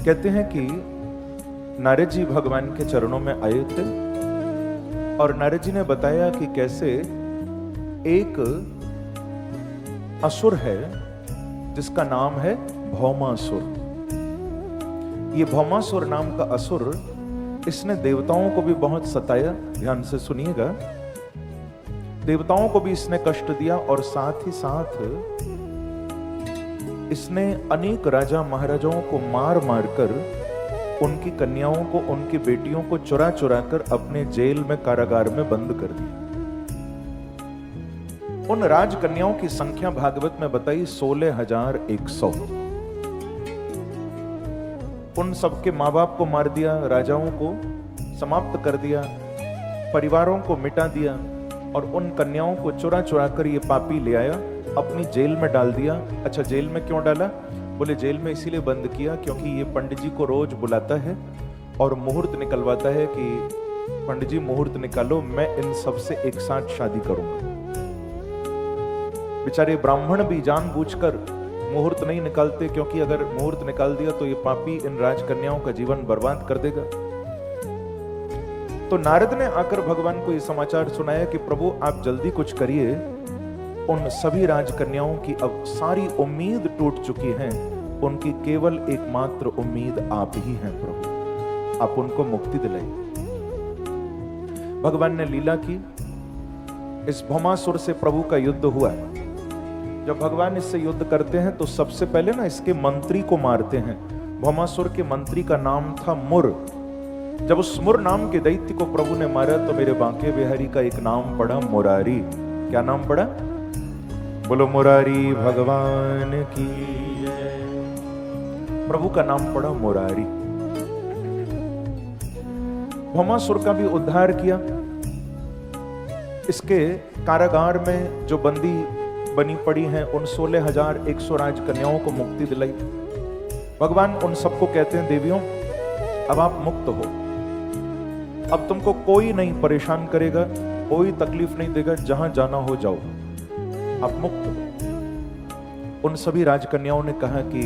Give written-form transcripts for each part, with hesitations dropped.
कहते हैं कि नारद जी भगवान के चरणों में आए थे और नारद जी ने बताया कि कैसे एक असुर है जिसका नाम है भौमासुर। ये भौमासुर नाम का असुर, इसने देवताओं को भी बहुत सताया। ध्यान से सुनिएगा, देवताओं को भी इसने कष्ट दिया और साथ ही साथ इसने अनेक राजा महाराजाओं को मार मार कर उनकी कन्याओं को, उनकी बेटियों को चुरा चुरा कर अपने जेल में, कारागार में बंद कर दिया। उन राजकन्याओं की संख्या भागवत में बताई 16,100। उन सबके मां बाप को मार दिया, राजाओं को समाप्त कर दिया, परिवारों को मिटा दिया और उन कन्याओं को चुरा चुरा कर ये पापी ले आया, अपनी जेल में डाल दिया। अच्छा, जेल में क्यों डाला? बोले जेल में इसीलिए बंद किया क्योंकि ये पंडित जी को रोज बुलाता है और मुहूर्त निकलवाता है कि पंडित जी मुहूर्त निकालो, मैं इन सब से एक साथ शादी करूंगा। बेचारे ब्राह्मण भी जानबूझकर मुहूर्त नहीं निकालते क्योंकि अगर मुहूर्त निकाल दिया तो ये पापी इन राजकन्याओं का जीवन बर्बाद कर देगा। तो नारद ने आकर भगवान को ये समाचार सुनाया कि प्रभु आप जल्दी कुछ करिए, उन सभी राजकन्याओं की अब सारी उम्मीद टूट चुकी है, उनकी केवल एकमात्र उम्मीद आप ही हैं प्रभु, आप उनको मुक्ति दिलाइए। भगवान ने लीला की, इस भौमासुर से प्रभु का युद्ध हुआ। जब भगवान इससे युद्ध करते हैं तो सबसे पहले ना इसके मंत्री को मारते हैं। भौमासुर के मंत्री का नाम था मुर। जब उस मुर नाम के दैत्य को प्रभु ने मारा तो मेरे बांके बिहारी का एक नाम पड़ा, मुरारी। क्या नाम पड़ा? बोलो मुरारी भगवान की जय। प्रभु का नाम पड़ा मुरारी। भौमासुर का भी उद्धार किया। इसके कारागार में जो बंदी बनी पड़ी हैं उन 16,100 राजकन्याओं को मुक्ति दिलाई। भगवान उन सबको कहते हैं, देवियों अब आप मुक्त हो, अब तुमको कोई नहीं परेशान करेगा, कोई तकलीफ नहीं देगा, जहां जाना हो जाओ, आप मुक्त हो। उन सभी राजकन्याओं ने कहा कि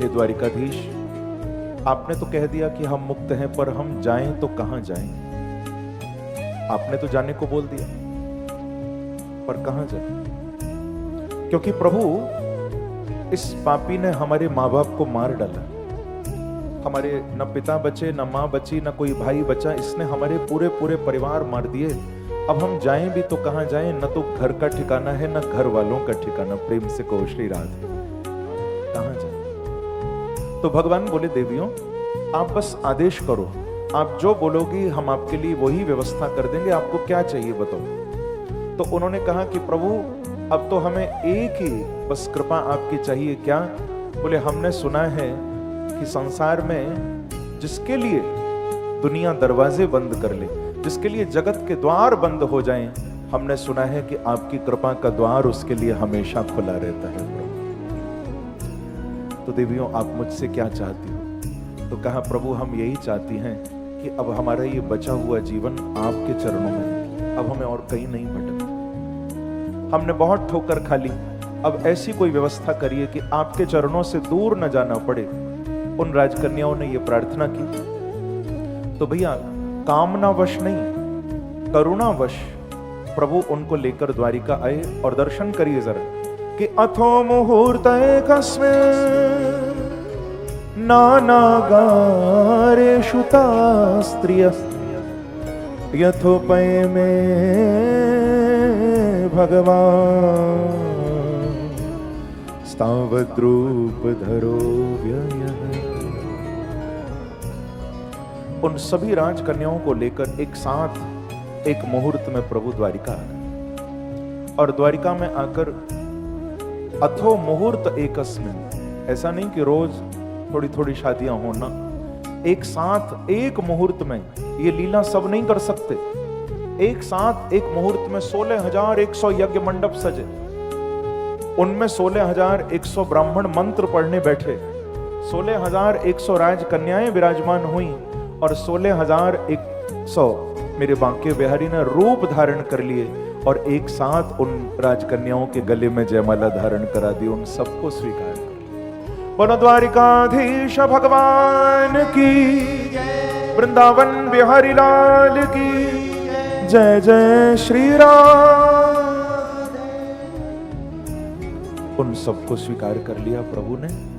हे द्वारिकाधीश, आपने तो कह दिया कि हम मुक्त हैं, पर हम जाएं तो कहां जाएं? आपने तो जाने को बोल दिया, पर कहां जाएं? क्योंकि प्रभु इस पापी ने हमारे माँ बाप को मार डाला, हमारे न पिता बचे, न माँ बची, न कोई भाई बचा, इसने हमारे पूरे पूरे परिवार मार दिए। अब हम जाएं भी तो कहां जाएं? न तो घर का ठिकाना है, न घर वालों का ठिकाना। प्रेम से कहो श्री राधे, कहां जाएं? तो भगवान बोले, देवियों आप बस आदेश करो, आप जो बोलोगी हम आपके लिए वही व्यवस्था कर देंगे, आपको क्या चाहिए बताओ। तो उन्होंने कहा कि प्रभु अब तो हमें एक ही बस कृपा आपकी चाहिए। क्या? बोले हमने सुना है कि संसार में जिसके लिए दुनिया दरवाजे बंद कर ले, जिसके लिए जगत के द्वार बंद हो जाएं, हमने सुना है कि आपकी कृपा का द्वार उसके लिए हमेशा खुला रहता है। तो देवियों आप मुझसे क्या चाहती हो? तो कहा प्रभु हम यही चाहती हैं कि अब हमारा ये बचा हुआ जीवन आपके चरणों में, अब हमें और कहीं नहीं भटकना। हमने बहुत ठोकर खा ली, अब ऐसी कोई व्यवस्था करिए कि आपके चरणों से दूर न जाना पड़े। उन राजकन्याओं ने यह प्रार्थना की। तो भैया कामनावश नहीं, करुणावश प्रभु उनको लेकर द्वारिका आए। और दर्शन करिए जरा कि अथो मुहूर्त कस्मिन् नानागारेषु तास्त्रियः यथोपय में भगवान स्तावद्रूप धरो व्ययः। उन सभी राजकन्याओं को लेकर एक साथ एक मुहूर्त में प्रभु द्वारिका आ गए। और द्वारिका में आकर अथो मुहूर्त एकस्मिन्, ऐसा नहीं कि रोज थोड़ी थोड़ी शादियां होना, एक साथ एक मुहूर्त में ये लीला सब नहीं कर सकते। एक साथ एक मुहूर्त में 16,100 यज्ञ मंडप सजे, उनमें 16,100 ब्राह्मण मंत्र पढ़ने बैठे, 16,100 राजकन्याएं विराजमान हुई और 16,100 मेरे बांके बिहारी ने रूप धारण कर लिए और एक साथ उन राजकन्याओं के गले में जयमाला धारण करा दी, उन सबको स्वीकार कर। बोलो द्वारिकाधीश भगवान की, वृंदावन बिहारी लाल की जय जय श्री राम। उन सबको स्वीकार कर लिया प्रभु ने।